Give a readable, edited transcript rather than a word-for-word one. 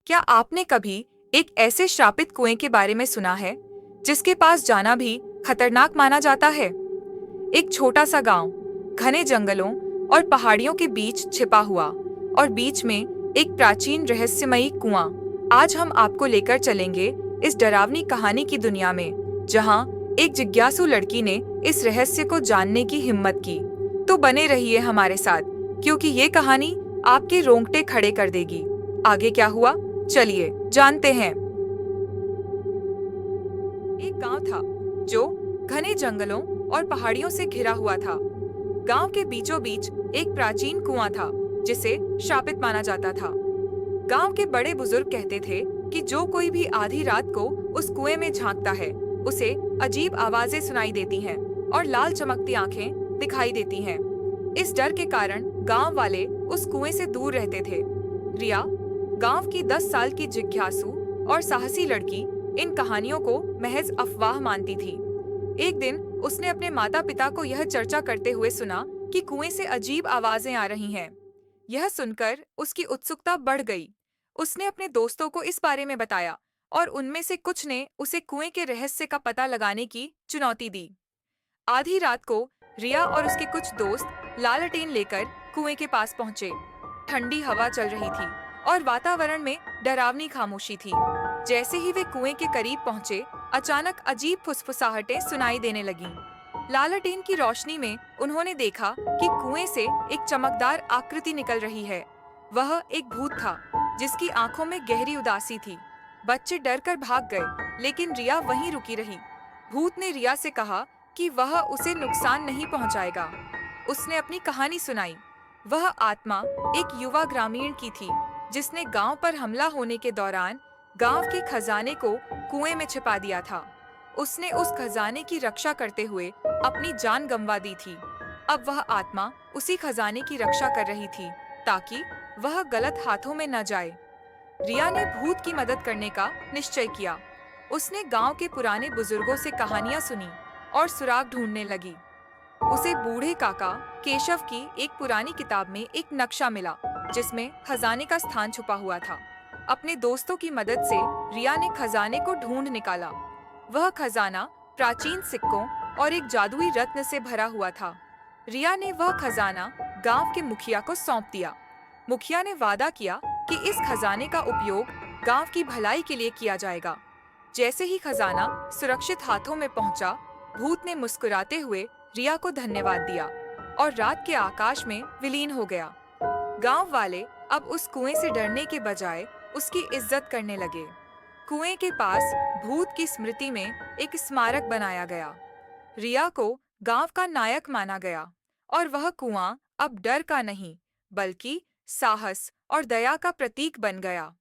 क्या आपने कभी एक ऐसे श्रापित कुएं के बारे में सुना है जिसके पास जाना भी खतरनाक माना जाता है? एक छोटा सा गांव, घने जंगलों और पहाड़ियों के बीच छिपा हुआ, और बीच में एक प्राचीन रहस्यमयी कुआं। आज हम आपको लेकर चलेंगे इस डरावनी कहानी की दुनिया में, जहां एक जिज्ञासु लड़की ने इस रहस्य को जानने की हिम्मत की। तो बने रहिए हमारे साथ, क्योंकि ये कहानी आपके रोंगटे खड़े कर देगी। आगे क्या हुआ, चलिए जानते हैं। एक गांव था जो घने जंगलों और पहाड़ियों से घिरा हुआ था। गांव के बीचों बीच एक प्राचीन कुआं था जिसे शापित माना जाता था। गांव के बड़े बुजुर्ग कहते थे कि जो कोई भी आधी रात को उस कुएं में झांकता है, उसे अजीब आवाजें सुनाई देती हैं और लाल चमकती आंखें दिखाई देती हैं। इस डर के कारण गांव वाले उस कुएं से दूर रहते थे। रिया, गांव की 10 साल की जिज्ञासु और साहसी लड़की, इन कहानियों को महज अफवाह मानती थी। एक दिन उसने अपने माता पिता को यह चर्चा करते हुए सुना कि कुएं से अजीब आवाजें आ रही हैं। यह सुनकर उसकी उत्सुकता बढ़ गई। उसने अपने दोस्तों को इस बारे में बताया और उनमें से कुछ ने उसे कुएं के रहस्य का पता लगाने की चुनौती दी। आधी रात को रिया और उसके कुछ दोस्त लालटेन लेकर कुएं के पास पहुंचे। ठंडी हवा चल रही थी और वातावरण में डरावनी खामोशी थी। जैसे ही वे कुएं के करीब पहुंचे, अचानक अजीब फुसफुसाहटें सुनाई देने लगीं। लालटेन की रोशनी में उन्होंने देखा कि कुएं से एक चमकदार आकृति निकल रही है। वह एक भूत था जिसकी आंखों में गहरी उदासी थी। बच्चे डरकर भाग गए, लेकिन रिया वहीं रुकी रही। भूत ने रिया से कहा कि वह उसे नुकसान नहीं पहुंचाएगा। उसने अपनी कहानी सुनाई। वह आत्मा एक युवा ग्रामीण की थी जिसने गांव पर हमला होने के दौरान गांव के खजाने को कुएं में छिपा दिया था। उसने उस खजाने की रक्षा करते हुए अपनी जान गंवा दी थी। अब वह आत्मा उसी खजाने की रक्षा कर रही थी ताकि वह गलत हाथों में न जाए। रिया ने भूत की मदद करने का निश्चय किया। उसने गांव के पुराने बुजुर्गों से कहानियां सुनी और सुराग ढूंढने लगी। उसे बूढ़े काका केशव की एक पुरानी किताब में एक नक्शा मिला जिसमें खजाने का स्थान छुपा हुआ था। अपने दोस्तों की मदद से रिया ने खजाने को ढूंढ निकाला। वह खजाना प्राचीन सिक्कों और एक जादुई रत्न से भरा हुआ था। रिया ने वह खजाना गांव के मुखिया को सौंप दिया। मुखिया ने वादा किया कि इस खजाने का उपयोग गांव की भलाई के लिए किया जाएगा। जैसे ही खजाना सुरक्षित हाथों में पहुंचा, भूत ने मुस्कुराते हुए रिया को धन्यवाद दिया और रात के आकाश में विलीन हो गया। गांव वाले अब उस कुएं से डरने के बजाय उसकी इज्जत करने लगे। कुएं के पास भूत की स्मृति में एक स्मारक बनाया गया। रिया को गांव का नायक माना गया और वह कुआं अब डर का नहीं, बल्कि साहस और दया का प्रतीक बन गया।